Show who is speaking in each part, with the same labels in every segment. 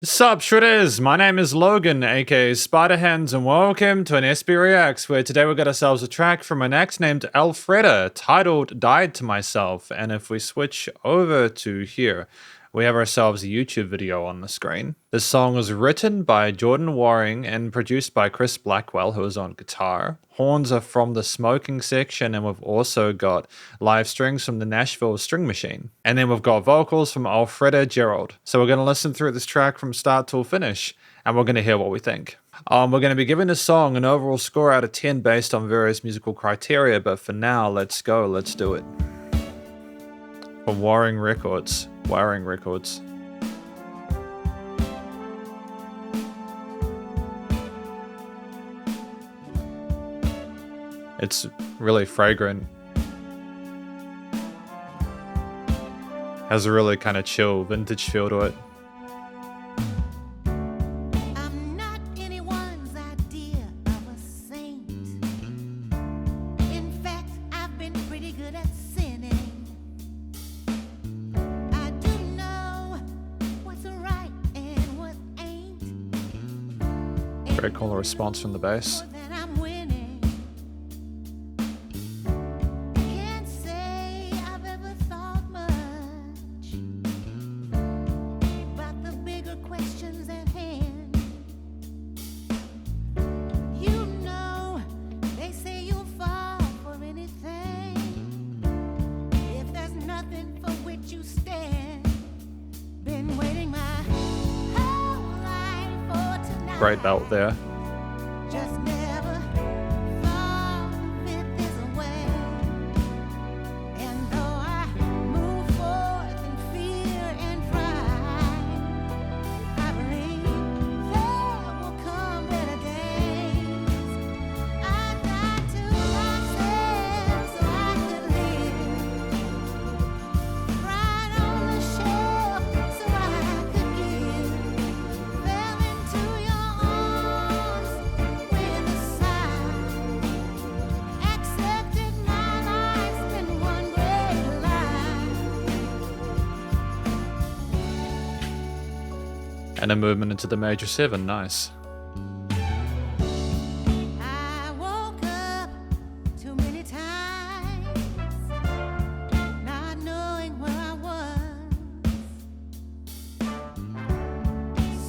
Speaker 1: Sup Shredders, my name is Logan, aka Spiderhands, and welcome to an SB Reacts, where today we got ourselves a track from an act named Alfreda, titled Died to Myself, and if we switch over to here, we have ourselves a YouTube video on the screen. This song was written by Jordan Waring and produced by Chris Blackwell, who is on guitar. Horns are from the smoking section, and we've also got live strings from the Nashville String Machine. And then we've got vocals from Alfreda Gerald. So we're going to listen through this track from start till finish, and we're going to hear what we think. We're going to be giving this song an overall score out of 10 based on various musical criteria, but for now, let's go, let's do it. From Waring Records. It's really fragrant. Has a really kind of chill vintage feel to it.
Speaker 2: I'm not anyone's idea of a saint. In fact, I've been pretty good at sinning. I do know what's right and what ain't.
Speaker 1: Very cool response from the bass. Great belt there.
Speaker 2: Just never thought it this way. And though I move forth in fear and pride, I believe there will come better days. I died to myself so I could live. Right on the shelf so I could give. Fell into your arms with a sigh. Accepted my life's been one great lie.
Speaker 1: And a movement into the major 7, nice.
Speaker 2: I woke up too many times, not knowing where I was.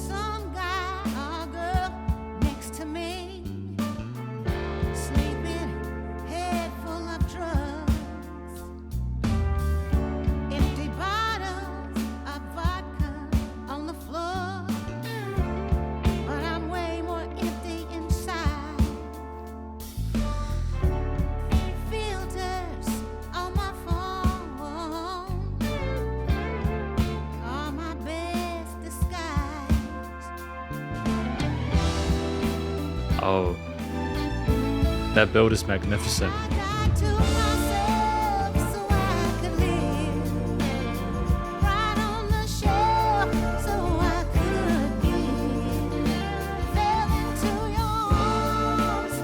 Speaker 2: Some guy or girl next to me, sleeping, head full of drugs. Empty bottles of vodka on the floor, but I'm way more empty inside. Filters on my phone are my best disguise.
Speaker 1: Oh, that build is magnificent.
Speaker 2: I died to myself so I could live. Right on the shelf so I could give. Fell into your arms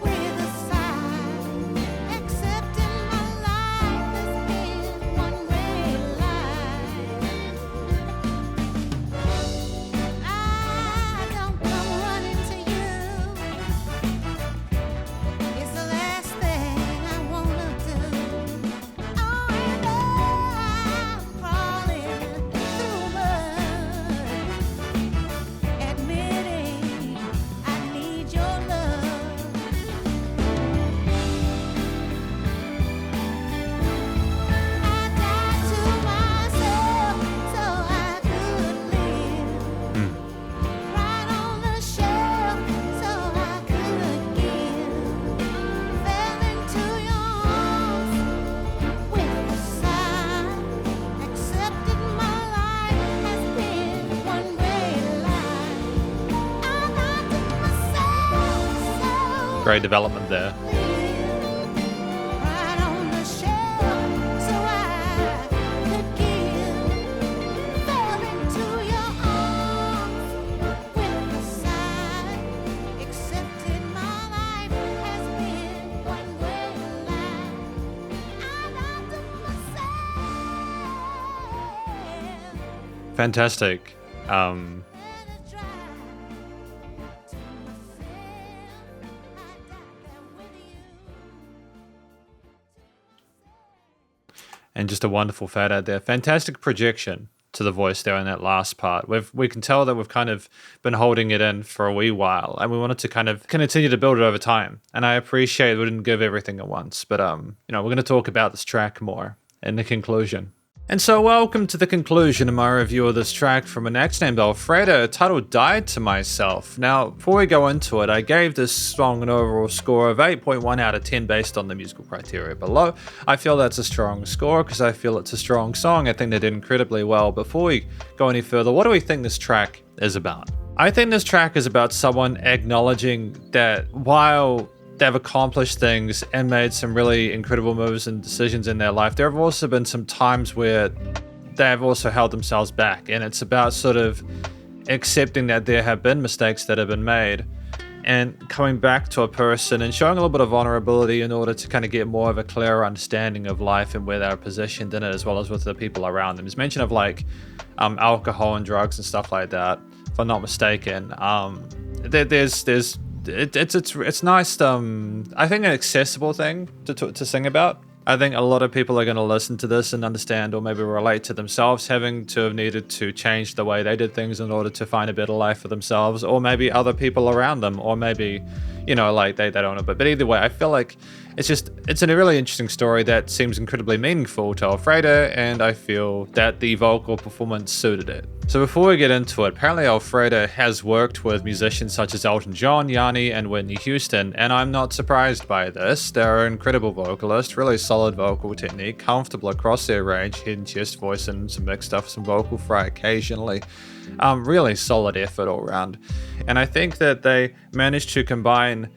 Speaker 2: with a sigh. Accepting my life has been one great lie. I don't come running to you. It's the last thing I wanna do. Oh, and I'm crawling through mud, admitting I need your love. I died to myself so I could live. Right on the shelf so I could give. Fell into your arms with a sigh. Accepted my life has been one great lie. I lied to myself so
Speaker 1: Great development there.
Speaker 2: right on the shelf so I could give. Fell into your arms with a sigh. Accepted my life has been one great lie. I lied to myself.
Speaker 1: Fantastic. and just a wonderful fade out there. Fantastic projection to the voice there in that last part. We can tell that we've kind of been holding it in for a wee while, and we wanted to kind of continue to build it over time. And I appreciate we didn't give everything at once, but we're going to talk about this track more in the conclusion. And so welcome to the conclusion of my review of this track from an act named Alfreda, titled Died to Myself. Now, before we go into it, I gave this song an overall score of 8.1 out of 10 based on the musical criteria below. I feel that's a strong score because I feel it's a strong song. I think they did incredibly well. Before we go any further, what do we think this track is about? I think this track is about someone acknowledging that while they've accomplished things and made some really incredible moves and decisions in their life, there have also been some times where they've also held themselves back. And it's about sort of accepting that there have been mistakes that have been made and coming back to a person and showing a little bit of vulnerability in order to kind of get more of a clearer understanding of life and where they're positioned in it, as well as with the people around them. There's mention of like alcohol and drugs and stuff like that, if I'm not mistaken. It's nice. I think an accessible thing to sing about. I think a lot of people are going to listen to this and understand, or maybe relate to themselves having to have needed to change the way they did things in order to find a better life for themselves, or maybe other people around them, or maybe, like they don't know. But either way, I feel like it's a really interesting story that seems incredibly meaningful to Alfreda, and I feel that the vocal performance suited it. So before we get into it, apparently Alfreda has worked with musicians such as Elton John, Yanni, and Whitney Houston, and I'm not surprised by this. They're incredible vocalists, really solid vocal technique, comfortable across their range, head and chest voice and some mixed stuff, some vocal fry occasionally. Really solid effort all around. And I think that they managed to combine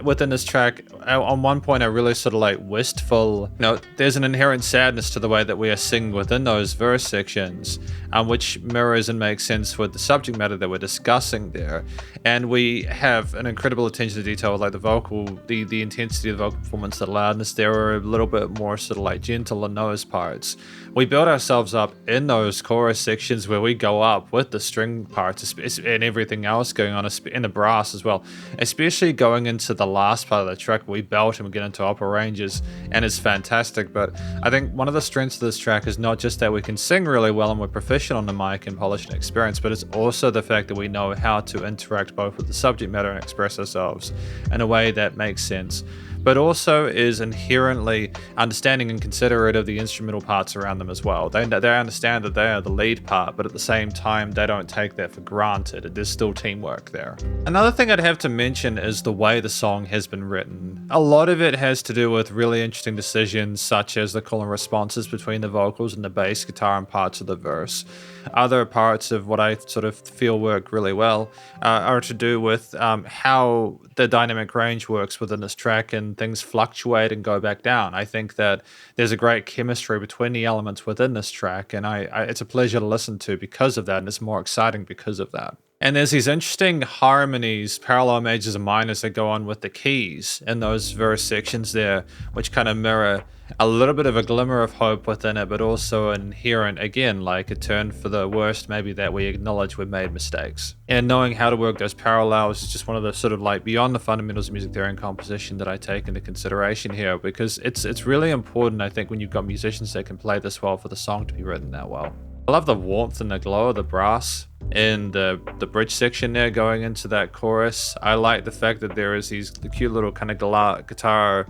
Speaker 1: within this track, on one point, a really sort of like wistful, there's an inherent sadness to the way that we are singing within those verse sections, which mirrors and makes sense with the subject matter that we're discussing there. And we have an incredible attention to detail with like the vocal, the intensity of the vocal performance, the loudness. There are a little bit more sort of like gentle in those parts. We build ourselves up in those chorus sections where we go up with the string parts and everything else going on in the brass as well, especially going into the last part of the track. We belt and we get into upper ranges, and it's fantastic. But I think one of the strengths of this track is not just that we can sing really well and we're proficient on the mic and polished and experienced, but it's also the fact that we know how to interact both with the subject matter and express ourselves in a way that makes sense, but also is inherently understanding and considerate of the instrumental parts around them as well. They understand that they are the lead part, but at the same time, they don't take that for granted. There's still teamwork there. Another thing I'd have to mention is the way the song has been written. A lot of it has to do with really interesting decisions, such as the call and responses between the vocals and the bass guitar and parts of the verse. Other parts of what I sort of feel work really well are to do with how the dynamic range works within this track, and things fluctuate and go back down. I think that there's a great chemistry between the elements within this track, and it's a pleasure to listen to because of that, and it's more exciting because of that. And there's these interesting harmonies, parallel majors and minors that go on with the keys in those verse sections there, which kind of mirror a little bit of a glimmer of hope within it, but also inherent, again, like a turn for the worst, maybe that we acknowledge we've made mistakes. And knowing how to work those parallels is just one of the sort of like beyond the fundamentals of music theory and composition that I take into consideration here, because it's really important, I think, when you've got musicians that can play this well for the song to be written that well. I love the warmth and the glow of the brass in the bridge section there going into that chorus. I like the fact that there is the cute little kind of guitar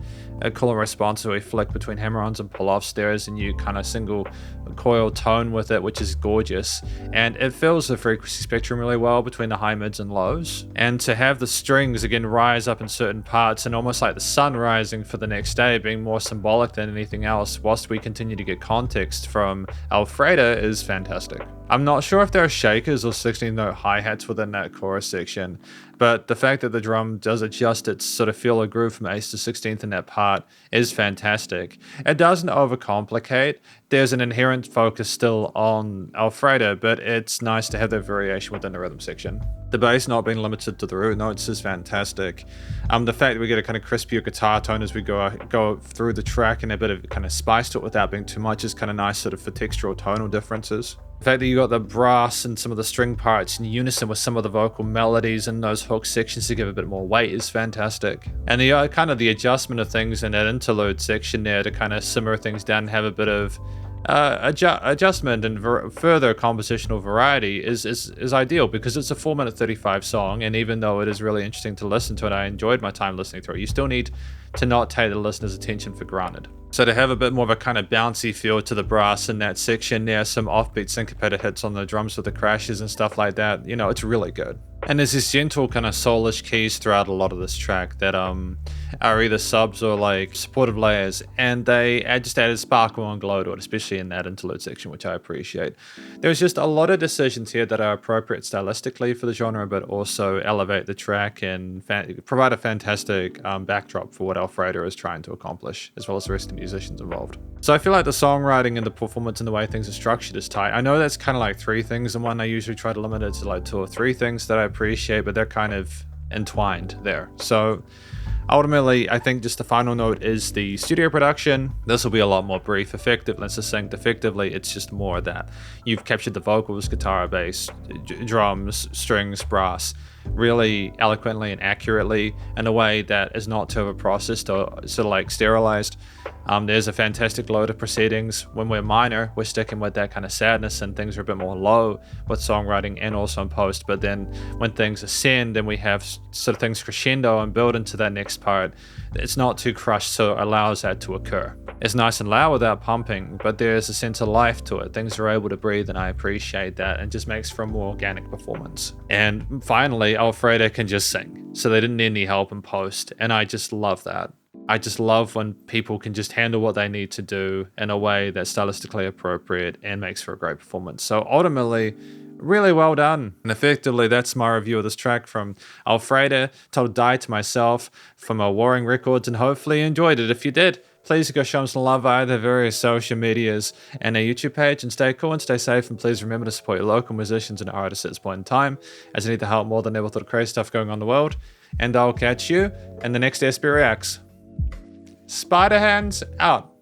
Speaker 1: call and response where we flick between hammer-ons and pull-offs. There is a new kind of single coil tone with it, which is gorgeous, and it fills the frequency spectrum really well between the high, mids, and lows. And to have the strings again rise up in certain parts, and almost like the sun rising for the next day, being more symbolic than anything else, whilst we continue to get context from Alfreda, is fantastic. I'm not sure if there are shakers or 16-note hi-hats within that chorus section, but the fact that the drum does adjust its sort of feel or groove from 8th to 16th in that part is fantastic. It doesn't overcomplicate. There's an inherent focus still on Alfreda, but it's nice to have that variation within the rhythm section. The bass not being limited to the root notes is fantastic. The fact that we get a kind of crispier guitar tone as we go through the track and a bit of kind of spice to it without being too much is kind of nice, sort of for textural tonal differences. The fact that you got the brass and some of the string parts in unison with some of the vocal melodies and those hook sections to give a bit more weight is fantastic. And the kind of the adjustment of things in that interlude section there to kind of simmer things down and have a bit of adjustment and further compositional variety is ideal, because it's a 4-minute 35 song, and even though it is really interesting to listen to and I enjoyed my time listening through it, you still need to not take the listener's attention for granted. So to have a bit more of a kind of bouncy feel to the brass in that section there, some offbeat syncopated hits on the drums with the crashes and stuff like that, you know, it's really good. And there's this gentle kind of soulish keys throughout a lot of this track that are either subs or like supportive layers, and they just added sparkle and glow to it, especially in that interlude section, which I appreciate. There's just a lot of decisions here that are appropriate stylistically for the genre, but also elevate the track and provide a fantastic backdrop for what Alfreda is trying to accomplish, as well as the rest of the musicians involved. So I feel like the songwriting and the performance and the way things are structured is tight. I know that's kind of like 3 things in one. I usually try to limit it to like 2 or 3 things that I appreciate, but they're kind of entwined there. So ultimately, I think just the final note is the studio production. This will be a lot more brief, effective, and succinct. Effectively, it's just more of that. You've captured the vocals, guitar, bass, drums, strings, brass, really eloquently and accurately in a way that is not too overprocessed or sort of like sterilized. There's a fantastic load of proceedings. When we're minor, we're sticking with that kind of sadness and things are a bit more low with songwriting and also in post. But then when things ascend, then we have sort of things crescendo and build into that next part. It's not too crushed, so it allows that to occur. It's nice and loud without pumping, but there's a sense of life to it. Things are able to breathe, and I appreciate that, and just makes for a more organic performance. And finally, Alfreda can just sing, so they didn't need any help in post, and I just love that. I just love when people can just handle what they need to do in a way that's stylistically appropriate and makes for a great performance. So ultimately, really well done. And effectively, that's my review of this track from Alfreda, titled Die to Myself, from Warring Records, and hopefully you enjoyed it. If you did, please go show them some love via their various social medias and their YouTube page, and stay cool and stay safe, and please remember to support your local musicians and artists at this point in time, as they need the help more than ever with all the crazy stuff going on in the world. And I'll catch you in the next SB Reacts. Spiderhands out.